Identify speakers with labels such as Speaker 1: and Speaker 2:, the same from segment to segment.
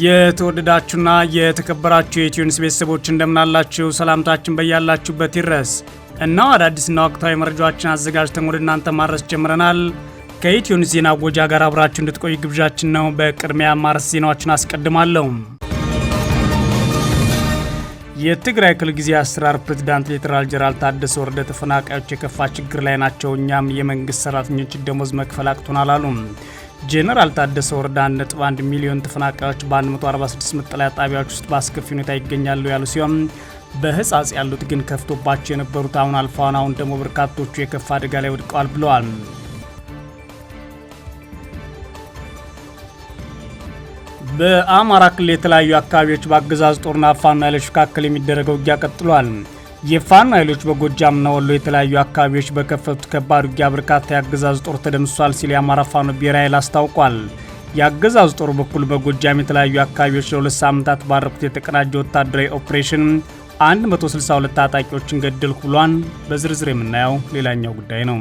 Speaker 1: የተወደዳችሁና የተከበራችሁ የኢትዮኒውስ ቤተሰቦች እንደምናላችሁ ሰላምታችን በያላችሁበት ይድረስ እና አዳዲስና ወቅታዊ መረጃዎችን አዘጋጅተን ወደ እናንተ ማድረስ ጀምረናል። ከኢትዮኒውስ ዜና ጎጃ ጋር አብራችሁ እንድትቆዩ ግብዣችን ነው። በቅድሚያ ማርስ ዜናዎችን አስቀድማለሁ። የትግራይ ክልል ጊዜያዊ አስተዳደር ፕሬዝዳንት ሌተናል ጄኔራል ታደሰ ወረደ ተፈናቃዮች የከፋ ችግር ላይ ናቸው፣ እኛም የመንግስት ሰራተኞች ደሞዝ መክፈል አቅቶናል አሉ። ጄኔራል ታደሰ ወረደ 1.1 ሚሊዮን ተፈናቃዮች በ146 መጠለያ ጣቢያዎች ውስጥ በአስከፊ ሁኔታ ይገኛሉ ያሉ ሲሆን በህጻጽ ያሉት ግን ከፍቶባቸው የነበሩት አሁን አልፈዋል፣ አሁን ደግሞ በርካቶቹ የከፋ አደጋ ላይ ወድቀዋል ብለዋል። በአማራ ክልል የተለያዩ አካባቢዎች በአገዛዙ ጦርና ፋኖ ኃይሎች መካከል የሚደረገው ውጊያ ቀጥሏል። የፋኖ ኃይሎች በጎጃምና ወሎ የተለያዩ አካባቢዎች በከፈቱት ከባድ ውጊያ በርካታ የአገዛዙ ጦር ተደምሷል ሲል የአማራ ፋኖ ብሔራዊ ኃይል አስታውቋል። የአገዛዙ ጦር በኩል በጎጃም የተለያዩ አካባቢዎች ለ2 ሳምንታት ባደረጉት የተቀናጀ ወታደራዊ ኦፕሬሽን 162 ታጣቂዎችን ገደልኩ ብሏል። በዝርዝር የምናየው ሌላኛው ጉዳይ ነው።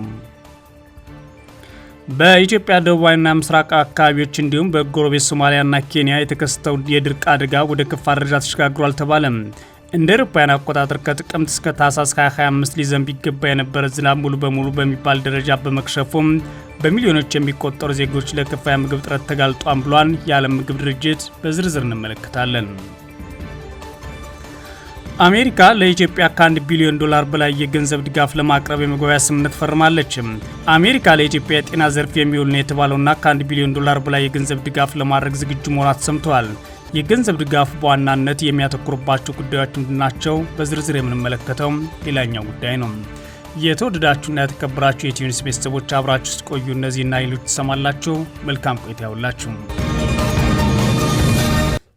Speaker 1: በኢትዮጵያ ደቡባዊና ምስራቅ አካባቢዎች እንዲሁም በጎረቤት ሶማሊያና ኬንያ የተከሰተው የድርቅ አደጋ ወደ ከፋ ደረጃ ተሸጋግሯል ተባለ። እንደ አውሮፓውያን አቆጣጠር ከጥቅምት እስከ ታህሳስ 2025 ሊዘንብ ይገባ የነበረ ዝናብ ሙሉ በሙሉ በሚባል ደረጃ በመክሸፉም በሚሊዮኖች የሚቆጠሩ ዜጎች ለከፋ የምግብ እጥረት ተጋልጧል ብሏል የዓለም ምግብ ድርጅት። በዝርዝር እንመለከታለን። አሜሪካ ለኢትዮጵያ ከ$1 ቢሊዮን በላይ የገንዘብ ድጋፍ ለማቅረብ የመግባቢያ ስምምነት ፈርማለች። አሜሪካ ለኢትዮጵያ የጤና ዘርፍ የሚውል ነው የተባለውና ከ$1 ቢሊዮን በላይ የገንዘብ ድጋፍ ለማድረግ ዝግጁ መሆኗ ተሰምቷል። የገንዘብ ድጋፍ በዋናነት የሚያተኩርባቸው ጉዳዮች ምንድናቸው? በዝርዝር የምንመለከተው ሌላኛው ጉዳይ ነው። የተወደዳችሁና የተከበራችሁ የኢትዮኒውስ ቤተሰቦች አብራችሁ ስትቆዩ እነዚህና ሌሎች ትሰማላችሁ። መልካም ቆይታ ያውላችሁ።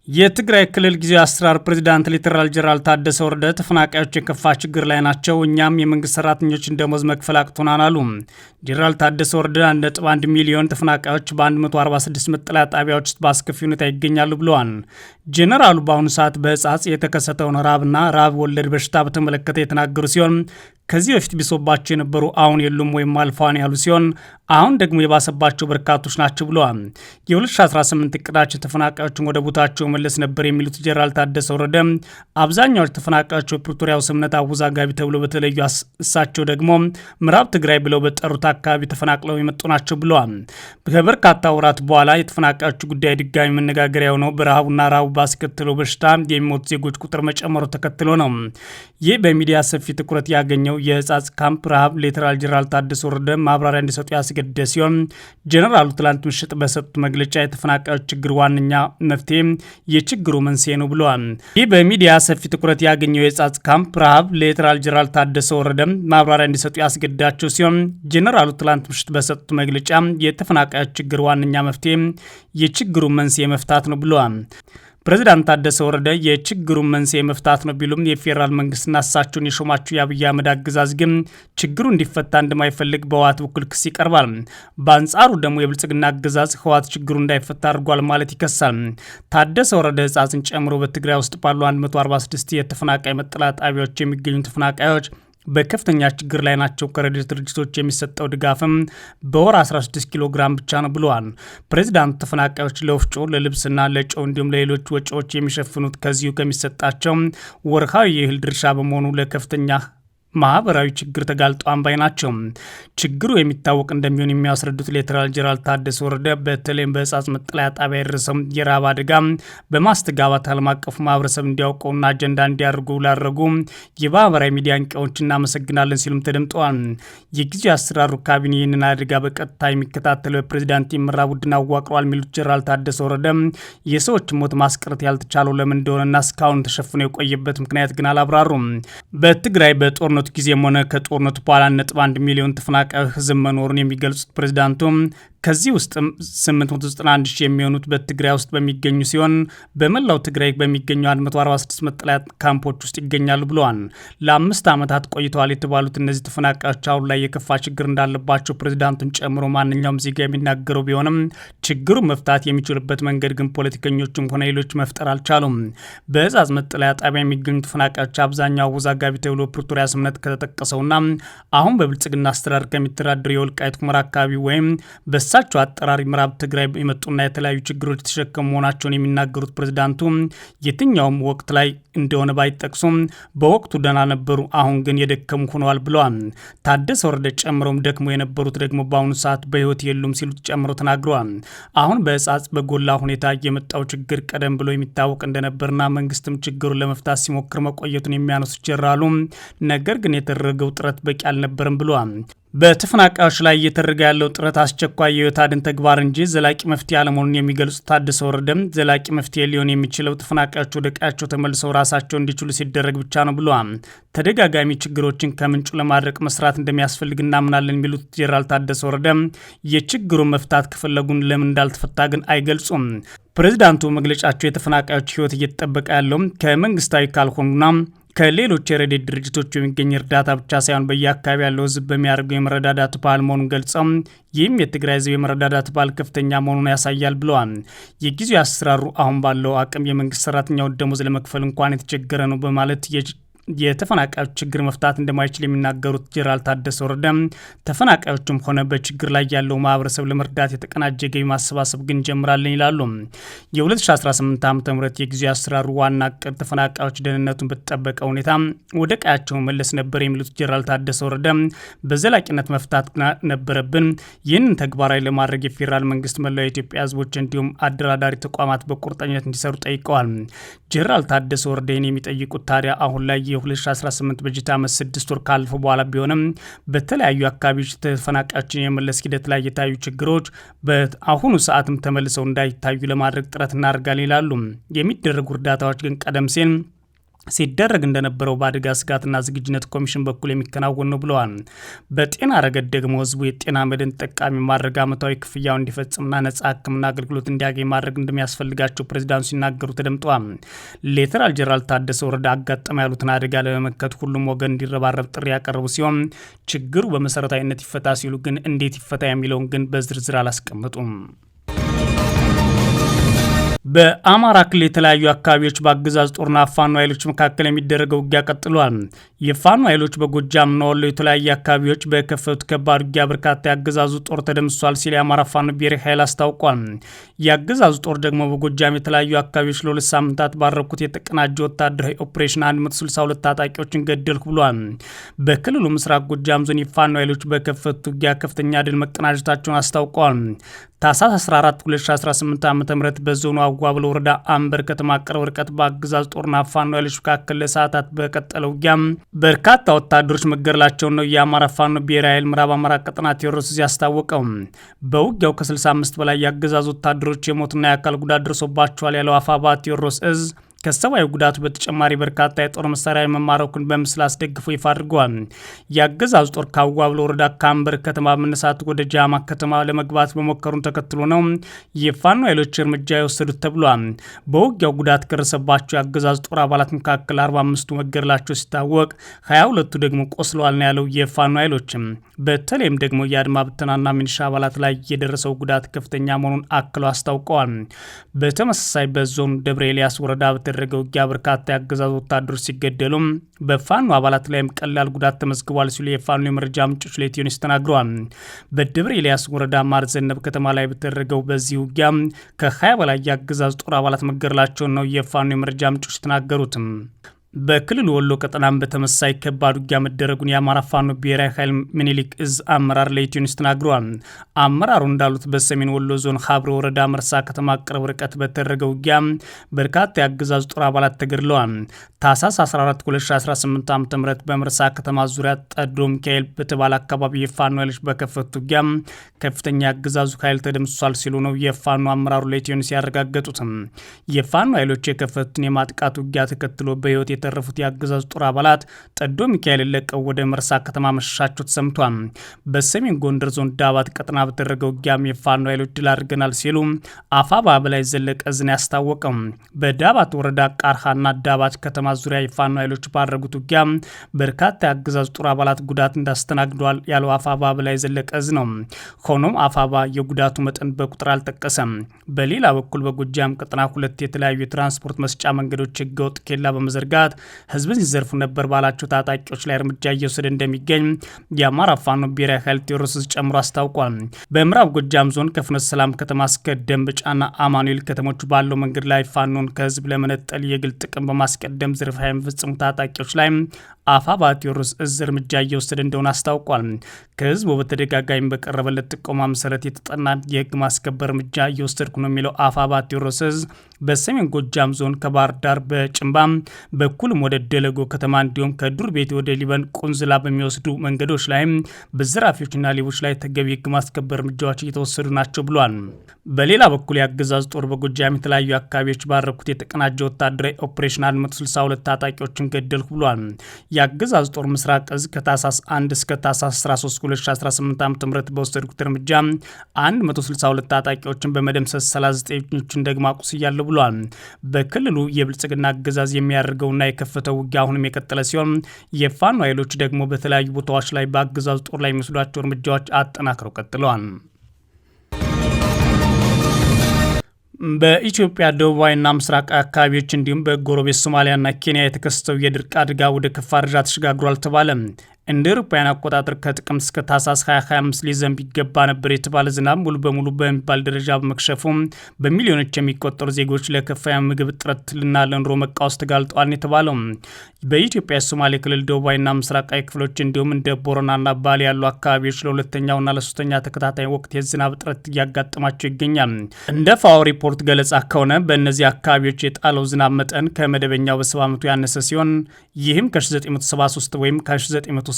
Speaker 1: የትግራይ ክልል ጊዜያዊ አስተዳደር ፕሬዝዳንት ሌተናል ጄኔራል ታደሰ ወረደ ተፈናቃዮች የከፋ ችግር ላይ ናቸው፣ እኛም የመንግስት ሰራተኞችን ደሞዝ መክፈል አቅቶናል አሉ። ጄኔራል ታደሰ ወረደ 1.1 ሚሊዮን ተፈናቃዮች በ146 መጠለያ ጣቢያዎች ውስጥ በአስከፊ ሁኔታ ይገኛሉ ብለዋል። ጄኔራሉ በአሁኑ ሰዓት በህጻጽ የተከሰተውን ራብና ራብ ወለድ በሽታ በተመለከተ የተናገሩ ሲሆን ከዚህ በፊት ቢሶባቸው የነበሩ አሁን የሉም ወይም አልፈዋል ያሉ ሲሆን አሁን ደግሞ የባሰባቸው በርካቶች ናቸው ብለዋል። የ2018 እቅዳቸው ተፈናቃዮችን ወደ ቦታቸው መለስ ነበር የሚሉት ጄኔራል ታደሰ ወረደ አብዛኛዎቹ ተፈናቃዮች በፕሪቶሪያው ስምምነት አወዛጋቢ ተብሎ በተለዩ እሳቸው ደግሞ ምዕራብ ትግራይ ብለው በጠሩት አካባቢ ተፈናቅለው የመጡ ናቸው ብለዋል። ከበርካታ ወራት በኋላ የተፈናቃዮቹ ጉዳይ ድጋሚ መነጋገሪያ ሆነው በረሃቡና ረሃቡ ባስከተለው በሽታ የሚሞቱ ዜጎች ቁጥር መጨመሩ ተከትሎ ነው። ይህ በሚዲያ ሰፊ ትኩረት ያገኘው የህጻጽ ካምፕ ረሃብ ሌተናል ጄኔራል ታደሰ ወረደ ማብራሪያ እንዲሰጡ ያስገደደ ሲሆን ጄኔራሉ ትላንት ምሽት በሰጡት መግለጫ የተፈናቃዮች ችግር ዋነኛ መፍትሄ የችግሩ መንስኤ ነው ብለዋል። ይህ በሚዲያ ሰፊ ትኩረት ያገኘው የህጻጽ ካምፕ ረሃብ ሌተናል ጄኔራል ታደሰ ወረደ ማብራሪያ እንዲሰጡ ያስገደዳቸው ሲሆን ጄኔራሉ ትላንት ምሽት በሰጡት መግለጫ የተፈናቃዮች ችግር ዋነኛ መፍትሄ የችግሩ መንስኤ መፍታት ነው ብለዋል። ፕሬዝዳንት ታደሰ ወረደ የችግሩን መንስኤ መፍታት ነው ቢሉም የፌዴራል መንግስትና እሳቸውን የሾማቸው የአብይ አህመድ አገዛዝ ግን ችግሩ እንዲፈታ እንደማይፈልግ በህወሓት በኩል ክስ ይቀርባል። በአንጻሩ ደግሞ የብልጽግና አገዛዝ ህወሓት ችግሩ እንዳይፈታ አድርጓል ማለት ይከሳል። ታደሰ ወረደ ህጻጽን ጨምሮ በትግራይ ውስጥ ባሉ 146 የተፈናቃይ መጠለያ ጣቢያዎች የሚገኙ ተፈናቃዮች በከፍተኛ ችግር ላይ ናቸው። ከረድኤት ድርጅቶች የሚሰጠው ድጋፍም በወር 16 ኪሎ ግራም ብቻ ነው ብለዋል። ፕሬዝዳንቱ ተፈናቃዮች ለወፍጮ፣ ለልብስና ለጨው እንዲሁም ለሌሎች ወጪዎች የሚሸፍኑት ከዚሁ ከሚሰጣቸው ወርሃዊ የእህል ድርሻ በመሆኑ ለከፍተኛ ማህበራዊ ችግር ተጋልጦ አንባይ ናቸው። ችግሩ የሚታወቅ እንደሚሆን የሚያስረዱት ሌተናል ጄኔራል ታደሰ ወረደ በተለይም በህጻጽ መጠለያ ጣቢያ የደረሰው የራብ አደጋ በማስተጋባት ዓለም አቀፉ ማህበረሰብ እንዲያውቀውና አጀንዳ እንዲያደርጉ ላደረጉ የማህበራዊ ሚዲያ አንቂዎች እናመሰግናለን ሲሉም ተደምጠዋል። የጊዜያዊ አስተዳደሩ ካቢኔ ይህንን አደጋ በቀጥታ የሚከታተለው በፕሬዝዳንት የሚመራ ቡድን አዋቅሯል የሚሉት ጄኔራል ታደሰ ወረደ የሰዎች ሞት ማስቀረት ያልተቻለው ለምን እንደሆነና እስካሁን ተሸፍኖ የቆየበት ምክንያት ግን አላብራሩም። በትግራይ በጦርነቱ ጊዜም ሆነ ከጦርነቱ በኋላ 1.1 ሚሊዮን ተፈናቃይ ህዝብ መኖሩን የሚገልጹት ፕሬዝዳንቱ ከዚህ ውስጥ 891 ሺህ የሚሆኑት በትግራይ ውስጥ በሚገኙ ሲሆን በመላው ትግራይ በሚገኙ 146 መጠለያ ካምፖች ውስጥ ይገኛሉ ብለዋል። ለ5 ዓመታት ቆይተዋል የተባሉት እነዚህ ተፈናቃዮች አሁን ላይ የከፋ ችግር እንዳለባቸው ፕሬዝዳንቱን ጨምሮ ማንኛውም ዜጋ የሚናገረው ቢሆንም ችግሩ መፍታት የሚችልበት መንገድ ግን ፖለቲከኞችም ሆነ ሌሎች መፍጠር አልቻሉም። በህጻጽ መጠለያ ጣቢያ የሚገኙ ተፈናቃዮች አብዛኛው አወዛጋቢ ተብሎ ፕሪቶሪያ ስምምነት ከተጠቀሰውና አሁን በብልጽግና አስተዳደር ከሚተዳደሩ የወልቃይት ሁመራ አካባቢ ወይም በእርሳቸው አጠራሪ ምዕራብ ትግራይ የመጡና የተለያዩ ችግሮች የተሸከሙ መሆናቸውን የሚናገሩት ፕሬዝዳንቱ የትኛውም ወቅት ላይ እንደሆነ ባይጠቅሱም በወቅቱ ደህና ነበሩ፣ አሁን ግን የደከሙ ሆነዋል ብለዋል። ታደሰ ወረደ ጨምረውም ደክሞ የነበሩት ደግሞ በአሁኑ ሰዓት በህይወት የሉም ሲሉ ጨምረው ተናግረዋል። አሁን በእጻጽ በጎላ ሁኔታ የመጣው ችግር ቀደም ብሎ የሚታወቅ እንደነበርና መንግስትም ችግሩን ለመፍታት ሲሞክር መቆየቱን የሚያነሱት ጀነራሉ ነገር ግን የተደረገው ጥረት በቂ አልነበረም ብለዋል። በተፈናቃዮች ላይ እየተደረገ ያለው ጥረት አስቸኳይ የህይወት አድን ተግባር እንጂ ዘላቂ መፍትሄ አለመሆኑን የሚገልጹት ታደሰ ወረደም ዘላቂ መፍትሄ ሊሆን የሚችለው ተፈናቃዮች ወደ ቀያቸው ተመልሰው ራሳቸው እንዲችሉ ሲደረግ ብቻ ነው ብለዋል። ተደጋጋሚ ችግሮችን ከምንጩ ለማድረቅ መስራት እንደሚያስፈልግ እናምናለን የሚሉት ጄኔራል ታደሰ ወረደም የችግሩን መፍታት ከፈለጉን ለምን እንዳልተፈታ ግን አይገልጹም። ፕሬዝዳንቱ መግለጫቸው የተፈናቃዮች ህይወት እየተጠበቀ ያለው ከመንግስታዊ ካልሆኑና ከሌሎች የረድኤት ድርጅቶች የሚገኝ እርዳታ ብቻ ሳይሆን በየአካባቢ ያለው ህዝብ በሚያደርገው የመረዳዳት ባህል መሆኑን ገልጸው ይህም የትግራይ ህዝብ የመረዳዳት ባህል ከፍተኛ መሆኑን ያሳያል ብለዋል። የጊዜው አሰራሩ አሁን ባለው አቅም የመንግስት ሰራተኛውን ደሞዝ ለመክፈል እንኳን የተቸገረ ነው በማለት የተፈናቃዮች ችግር መፍታት እንደማይችል የሚናገሩት ጄኔራል ታደሰ ወረደ ተፈናቃዮችም ሆነ በችግር ላይ ያለው ማህበረሰብ ለመርዳት የተቀናጀ ገቢ ማሰባሰብ ግን ጀምራለን ይላሉ። የ2018 ዓ.ም የጊዜው አሰራሩ ዋና እቅድ ተፈናቃዮች ደህንነቱን በተጠበቀ ሁኔታ ወደ ቀያቸው መለስ ነበር የሚሉት ጄኔራል ታደሰ ወረደ በዘላቂነት መፍታት ነበረብን። ይህንን ተግባራዊ ለማድረግ የፌዴራል መንግስት መላው የኢትዮጵያ ህዝቦች እንዲሁም አደራዳሪ ተቋማት በቁርጠኝነት እንዲሰሩ ጠይቀዋል። ጄኔራል ታደሰ ወረደ የሚጠይቁት ታዲያ አሁን ላይ የ2018 በጀት ዓመት 6 ወር ካለፈ በኋላ ቢሆንም በተለያዩ አካባቢዎች ተፈናቃዮችን የመለስ ሂደት ላይ የታዩ ችግሮች በአሁኑ ሰዓትም ተመልሰው እንዳይታዩ ለማድረግ ጥረት እናደርጋለን ይላሉ። የሚደረጉ እርዳታዎች ግን ቀደም ሲደረግ እንደነበረው በአደጋ ስጋትና ዝግጁነት ኮሚሽን በኩል የሚከናወን ነው ብለዋል። በጤና ረገድ ደግሞ ህዝቡ የጤና መድን ተጠቃሚ ማድረግ ዓመታዊ ክፍያው እንዲፈጽምና ነጻ ሕክምና አገልግሎት እንዲያገኝ ማድረግ እንደሚያስፈልጋቸው ፕሬዝዳንቱ ሲናገሩ ተደምጠዋል። ሌተናል ጄኔራል ታደሰ ወረደ አጋጠመ ያሉትን አደጋ ለመመከት ሁሉም ወገን እንዲረባረብ ጥሪ ያቀረቡ ሲሆን ችግሩ በመሰረታዊነት ይፈታ ሲሉ ግን እንዴት ይፈታ የሚለውን ግን በዝርዝር አላስቀመጡም። በአማራ ክልል የተለያዩ አካባቢዎች በአገዛዝ ጦርና ፋኖ ኃይሎች መካከል የሚደረገው ውጊያ ቀጥሏል። የፋኖ ኃይሎች በጎጃምና ወሎ የተለያዩ አካባቢዎች በከፈቱት ከባድ ውጊያ በርካታ የአገዛዙ ጦር ተደምሷል ሲል የአማራ ፋኖ ብሔራዊ ኃይል አስታውቋል። የአገዛዙ ጦር ደግሞ በጎጃም የተለያዩ አካባቢዎች ለ2 ሳምንታት ባረኩት የተቀናጀ ወታደራዊ ኦፕሬሽን 162 ታጣቂዎችን ገደልኩ ብሏል። በክልሉ ምስራቅ ጎጃም ዞን የፋኖ ኃይሎች በከፈቱት ውጊያ ከፍተኛ ድል መቀናጀታቸውን አስታውቀዋል። ታህሳስ 14 2018 ዓ.ም በዞኑ አጓብለ ወረዳ አንበር ከተማ ቅርብ ርቀት በአገዛዝ ጦርና ፋኖ ኃይሎች መካከል ለሰዓታት በቀጠለው ውጊያ በርካታ ወታደሮች መገደላቸውን ነው የአማራ ፋኖ ብሔራዊ ኃይል ምዕራብ አማራ ቀጠና ቴዎድሮስ ያስታወቀው። በውጊያው ከ65 በላይ የአገዛዝ ወታደሮች የሞትና የአካል ጉዳት ደርሶባቸዋል ያለው አፋባ ቴዎድሮስ እዝ ከሰብአዊ ጉዳቱ በተጨማሪ በርካታ የጦር መሳሪያ መማረኩን በምስል አስደግፎ ይፋ አድርገዋል። የአገዛዙ ጦር ከአዋብሎ ወረዳ ካምበር ከተማ መነሳት ወደ ጃማ ከተማ ለመግባት በሞከሩን ተከትሎ ነው የፋኖ ኃይሎች እርምጃ የወሰዱት ተብሏል። በውጊያው ጉዳት ከደረሰባቸው የአገዛዙ ጦር አባላት መካከል 45ቱ መገደላቸው ሲታወቅ 22ቱ ደግሞ ቆስለዋል ነው ያለው የፋኖ ኃይሎች። በተለይም ደግሞ የአድማ ብተናና ሚኒሻ አባላት ላይ የደረሰው ጉዳት ከፍተኛ መሆኑን አክለው አስታውቀዋል። በተመሳሳይ በዞኑ ደብረ ኤልያስ ወረዳ በተደረገው ውጊያ በርካታ የአገዛዙ ወታደሮች ሲገደሉ በፋኖ አባላት ላይም ቀላል ጉዳት ተመዝግቧል ሲሉ የፋኖ የመረጃ ምንጮች ለኢትዮኒውስ ተናግረዋል። በደብረ ኤልያስ ወረዳ ማር ዘነብ ከተማ ላይ በተደረገው በዚህ ውጊያ ከ20 በላይ የአገዛዙ ጦር አባላት መገደላቸውን ነው የፋኖ የመረጃ ምንጮች ተናገሩት። በክልሉ ወሎ ቀጠናም በተመሳሳይ ከባድ ውጊያ መደረጉን የአማራ ፋኖ ብሔራዊ ኃይል ምኒልክ እዝ አመራር ለኢትዮኒውስ ተናግረዋል። አመራሩ እንዳሉት በሰሜን ወሎ ዞን ሀብሮ ወረዳ መርሳ ከተማ ቅርብ ርቀት በተደረገው ውጊያ በርካታ የአገዛዙ ጦር አባላት ተገድለዋል። ታህሳስ 14 2018 ዓ.ም በመርሳ ከተማ ዙሪያ ጠዶ ሚካኤል በተባለ አካባቢ የፋኖ ኃይሎች በከፈቱት ውጊያ ከፍተኛ የአገዛዙ ኃይል ተደምስሷል ሲሉ ነው የፋኖ አመራሩ ለኢትዮኒውስ ያረጋገጡት። የፋኖ ኃይሎች የከፈቱትን የማጥቃት ውጊያ ተከትሎ በህይወት የተረፉት የአገዛዙ ጦር አባላት ጠዶ ሚካኤልን ለቀው ወደ መርሳ ከተማ መሸሻቸው ተሰምቷል። በሰሜን ጎንደር ዞን ዳባት ቀጠና በተደረገው ውጊያም የፋኖ ኃይሎች ድል አድርገናል ሲሉ አፋባ በላይ ዘለቀ ዝን ያስታወቀው። በዳባት ወረዳ ቃርሃና ዳባት ከተማ ዙሪያ የፋኖ ኃይሎች ባደረጉት ውጊያ በርካታ የአገዛዙ ጦር አባላት ጉዳት እንዳስተናግደዋል ያለው አፋባ በላይ ዘለቀ ዝ ነው። ሆኖም አፋባ የጉዳቱ መጠን በቁጥር አልጠቀሰም። በሌላ በኩል በጎጃም ቀጠና 2 የተለያዩ የትራንስፖርት መስጫ መንገዶች ህገወጥ ኬላ በመዘርጋት ህዝብን ሲዘርፉ ነበር ባላቸው ታጣቂዎች ላይ እርምጃ እየወሰደ እንደሚገኝ የአማራ ፋኖ ብሔራዊ ኃይል ቴዎድሮስ ጨምሮ አስታውቋል። በምዕራብ ጎጃም ዞን ከፍኖተ ሰላም ከተማ እስከ ደንበጫና አማኑኤል ከተሞች ባለው መንገድ ላይ ፋኖን ከህዝብ ለመነጠል የግል ጥቅም በማስቀደም ዝርፊያ የሚፈጽሙ ታጣቂዎች ላይ አፋባ ቴዎድሮስ እዝ እርምጃ እየወሰደ እንደሆነ አስታውቋል። ከህዝቡ በተደጋጋሚ በቀረበለት ጥቆማ መሰረት የተጠና የህግ ማስከበር እርምጃ እየወሰድኩ ነው የሚለው አፋባ ቴዎድሮስ እዝ በሰሜን ጎጃም ዞን ከባህር ዳር በጭንባ በኩልም ወደ ደለጎ ከተማ እንዲሁም ከዱር ቤት ወደ ሊበን ቁንዝላ በሚወስዱ መንገዶች ላይ በዘራፊዎችና ሌቦች ላይ ተገቢ ህግ ማስከበር እርምጃዎች እየተወሰዱ ናቸው ብሏል። በሌላ በኩል የአገዛዝ ጦር በጎጃም የተለያዩ አካባቢዎች ባረኩት የተቀናጀ ወታደራዊ ኦፕሬሽን 162 ታጣቂዎችን ገደልኩ ብሏል። የአገዛዝ ጦር ምስራቅ እዝ ከታህሳስ 1 እስከ ታህሳስ 13 2018 ዓ.ም በወሰድኩት እርምጃ 162 ታጣቂዎችን በመደምሰስ 39ኞችን ደግሞ አቁስያለሁ ብሏል። በክልሉ የብልጽግና አገዛዝ የሚያደርገውና የከፈተው ውጊያ አሁንም የቀጠለ ሲሆን የፋኖ ኃይሎች ደግሞ በተለያዩ ቦታዎች ላይ በአገዛዝ ጦር ላይ የሚወስዷቸው እርምጃዎች አጠናክረው ቀጥለዋል። በኢትዮጵያ ደቡባዊና ምስራቅ አካባቢዎች እንዲሁም በጎረቤት ሶማሊያና ኬንያ የተከሰተው የድርቅ አደጋ ወደ ከፋ ደረጃ ተሸጋግሯል ተባለ። እንደ አውሮፓውያን አቆጣጠር ከጥቅምት እስከ ታህሳስ 2025 ሊዘንብ ይገባ ነበር የተባለ ዝናብ ሙሉ በሙሉ በሚባል ደረጃ በመክሸፉ በሚሊዮኖች የሚቆጠሩ ዜጎች ለከፋ ምግብ እጥረትና ለኑሮ መቃወስ ተጋልጠዋል የተባለው በኢትዮጵያ የሶማሌ ክልል ደቡባዊና ምስራቃዊ ክፍሎች እንዲሁም እንደ ቦረናና ባሌ ያሉ አካባቢዎች ለሁለተኛውና ለሶስተኛ ተከታታይ ወቅት የዝናብ እጥረት እያጋጠማቸው ይገኛል። እንደ ፋኦ ሪፖርት ገለጻ ከሆነ በእነዚህ አካባቢዎች የጣለው ዝናብ መጠን ከመደበኛው በ70 በመቶ ያነሰ ሲሆን ይህም ከ1973 ወይም ከ1981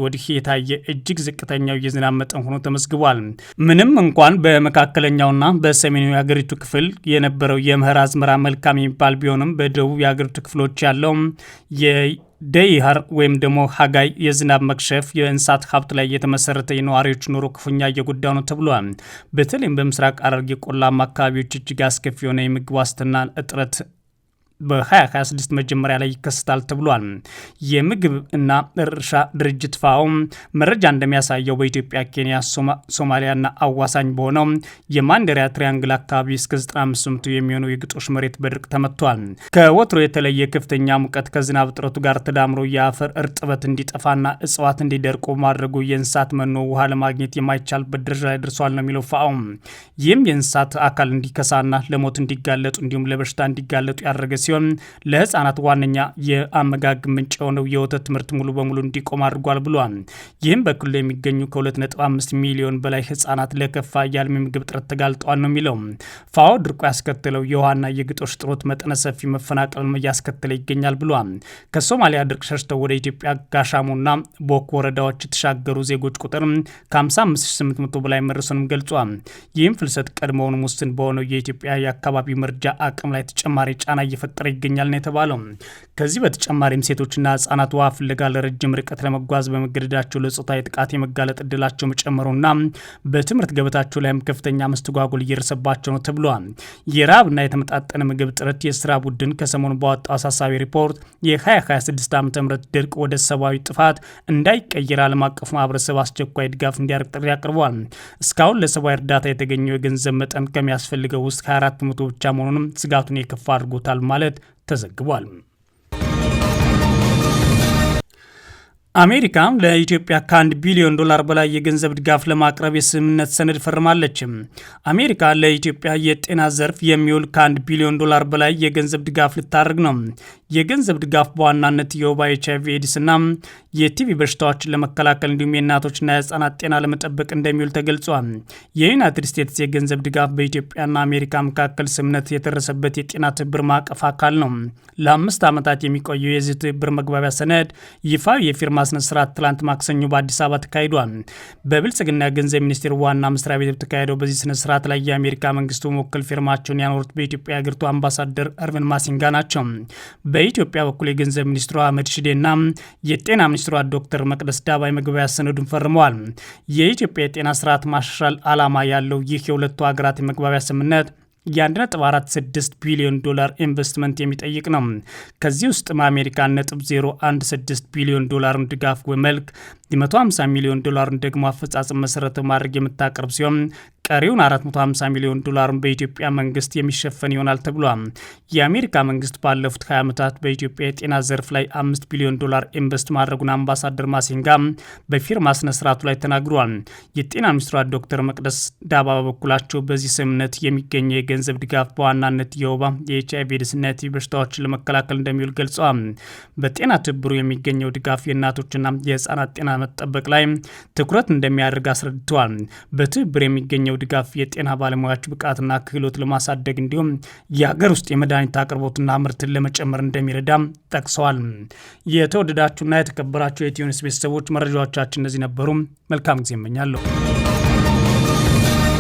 Speaker 1: ወዲህ የታየ እጅግ ዝቅተኛው የዝናብ መጠን ሆኖ ተመዝግቧል። ምንም እንኳን በመካከለኛውና በሰሜኑ የሀገሪቱ ክፍል የነበረው የመኸር አዝመራ መልካም የሚባል ቢሆንም በደቡብ የሀገሪቱ ክፍሎች ያለው የደይሃር ወይም ደግሞ ሀጋይ የዝናብ መክሸፍ የእንስሳት ሀብት ላይ የተመሰረተ የነዋሪዎች ኑሮ ክፉኛ እየጎዳ ነው ተብሏል። በተለይም በምስራቅ ሐረርጌ ቆላማ አካባቢዎች እጅግ አስከፊ የሆነ የምግብ ዋስትና እጥረት በ2026 መጀመሪያ ላይ ይከሰታል ተብሏል። የምግብ እና እርሻ ድርጅት ፋኦ መረጃ እንደሚያሳየው በኢትዮጵያ፣ ኬንያ፣ ሶማሊያና አዋሳኝ በሆነው የማንደሪያ ትሪያንግል አካባቢ እስከ 95% የሚሆነው የግጦሽ መሬት በድርቅ ተመቷል። ከወትሮ የተለየ ከፍተኛ ሙቀት ከዝናብ እጥረቱ ጋር ተዳምሮ የአፈር እርጥበት እንዲጠፋና እጽዋት እንዲደርቁ ማድረጉ የእንስሳት መኖ ውሃ ለማግኘት የማይቻልበት ደረጃ ላይ ደርሷል ነው የሚለው ፋኦ። ይህም የእንስሳት አካል እንዲከሳና ለሞት እንዲጋለጡ እንዲሁም ለበሽታ እንዲጋለጡ ያደረገ ሲሆን ለህፃናት ዋነኛ የአመጋገብ ምንጭ የሆነው የወተት ምርት ሙሉ በሙሉ እንዲቆም አድርጓል ብሏል። ይህም በክልሉ የሚገኙ ከ2.5 ሚሊዮን በላይ ህፃናት ለከፋ የአልሚ ምግብ እጥረት ተጋልጠዋል ነው የሚለው ፋኦ። ድርቁ ያስከተለው የውሃና የግጦሽ እጥረት መጠነ ሰፊ መፈናቀልን እያስከተለ ይገኛል ብሏል። ከሶማሊያ ድርቅ ሸሽተው ወደ ኢትዮጵያ ጋሻሙና ቦክ ወረዳዎች የተሻገሩ ዜጎች ቁጥር ከ55800 በላይ መድረሱንም ገልጿል። ይህም ፍልሰት ቀድሞውንም ውስን በሆነው የኢትዮጵያ የአካባቢ መርጃ አቅም ላይ ተጨማሪ ጫና እየፈጠረ ይገኛል ነው የተባለው። ከዚህ በተጨማሪም ሴቶችና ህጻናት ውሃ ፍለጋ ለረጅም ርቀት ለመጓዝ በመገደዳቸው ለጾታዊ ጥቃት የመጋለጥ እድላቸው መጨመሩና በትምህርት ገበታቸው ላይም ከፍተኛ መስተጓጎል እየደረሰባቸው ነው ተብሏል። የረሃብና የተመጣጠነ ምግብ እጥረት የስራ ቡድን ከሰሞኑ ባወጣው አሳሳቢ ሪፖርት የ2026 ዓ.ም ድርቅ ወደ ሰብአዊ ጥፋት እንዳይቀየር ዓለም አቀፉ ማህበረሰብ አስቸኳይ ድጋፍ እንዲያደርግ ጥሪ አቅርቧል። እስካሁን ለሰብአዊ እርዳታ የተገኘው የገንዘብ መጠን ከሚያስፈልገው ውስጥ 24% ብቻ መሆኑንም ስጋቱን የከፋ አድርጎታል ማለት ተዘግቧል። አሜሪካ ለኢትዮጵያ ከ1 ቢሊዮን ዶላር በላይ የገንዘብ ድጋፍ ለማቅረብ የስምምነት ሰነድ ፈርማለች። አሜሪካ ለኢትዮጵያ የጤና ዘርፍ የሚውል ከ1 ቢሊዮን ዶላር በላይ የገንዘብ ድጋፍ ልታደርግ ነው። የገንዘብ ድጋፍ በዋናነት የወባ፣ ኤችአይቪ ኤድስና የቲቪ በሽታዎችን ለመከላከል እንዲሁም የእናቶችና የህፃናት ጤና ለመጠበቅ እንደሚውል ተገልጿል። የዩናይትድ ስቴትስ የገንዘብ ድጋፍ በኢትዮጵያና አሜሪካ መካከል ስምምነት የተደረሰበት የጤና ትብብር ማዕቀፍ አካል ነው። ለ5 ዓመታት የሚቆየው የዚህ ትብብር መግባቢያ ሰነድ ይፋ የፊርማ ስነስርዓት ትላንት ማክሰኞ በአዲስ አበባ ተካሂዷል። በብልጽግና ገንዘብ ሚኒስቴር ዋና መስሪያ ቤት የተካሄደው በዚህ ስነስርዓት ላይ የአሜሪካ መንግስቱ መወከል ፊርማቸውን ያኖሩት በኢትዮጵያ የአገሪቱ አምባሳደር እርቪን ማሲንጋ ናቸው። በኢትዮጵያ በኩል የገንዘብ ሚኒስትሯ አህመድ ሺዴና የጤና ሚኒስትሯ ዶክተር መቅደስ ዳባ የመግባቢያ ሰነዱን ፈርመዋል። የኢትዮጵያ የጤና ስርዓት ማሻሻል ዓላማ ያለው ይህ የሁለቱ ሀገራት የመግባቢያ ስምምነት የ1.46 ቢሊዮን ዶላር ኢንቨስትመንት የሚጠይቅ ነው። ከዚህ ውስጥ አሜሪካ 1.016 ቢሊዮን ዶላርን ድጋፍ በመልክ የ150 ሚሊዮን ዶላርን ደግሞ አፈጻጸም መሰረተ ማድረግ የምታቀርብ ሲሆን ቀሪውን 450 ሚሊዮን ዶላርን በኢትዮጵያ መንግስት የሚሸፈን ይሆናል ተብሏል። የአሜሪካ መንግስት ባለፉት 20 ዓመታት በኢትዮጵያ የጤና ዘርፍ ላይ 5 ቢሊዮን ዶላር ኢንቨስት ማድረጉን አምባሳደር ማሲንጋ በፊርማ ስነ ስርዓቱ ላይ ተናግረዋል። የጤና ሚኒስትሯ ዶክተር መቅደስ ዳባ በበኩላቸው በዚህ ስምምነት የሚገኘው የገንዘብ ድጋፍ በዋናነት የወባ የኤችአይቪ ኤድስና የቲቢ በሽታዎችን ለመከላከል እንደሚውል ገልጸዋል። በጤና ትብብሩ የሚገኘው ድጋፍ የእናቶችና የህፃናት ጤና መጠበቅ ላይ ትኩረት እንደሚያደርግ አስረድተዋል። በትብብር የሚገኘው ድጋፍ የጤና ባለሙያዎች ብቃትና ክህሎት ለማሳደግ እንዲሁም የሀገር ውስጥ የመድኃኒት አቅርቦትና ምርትን ለመጨመር እንደሚረዳ ጠቅሰዋል። የተወደዳችሁና የተከበራችሁ የኢትዮ ኒውስ ቤተሰቦች መረጃዎቻችን እነዚህ ነበሩ። መልካም ጊዜ እመኛለሁ።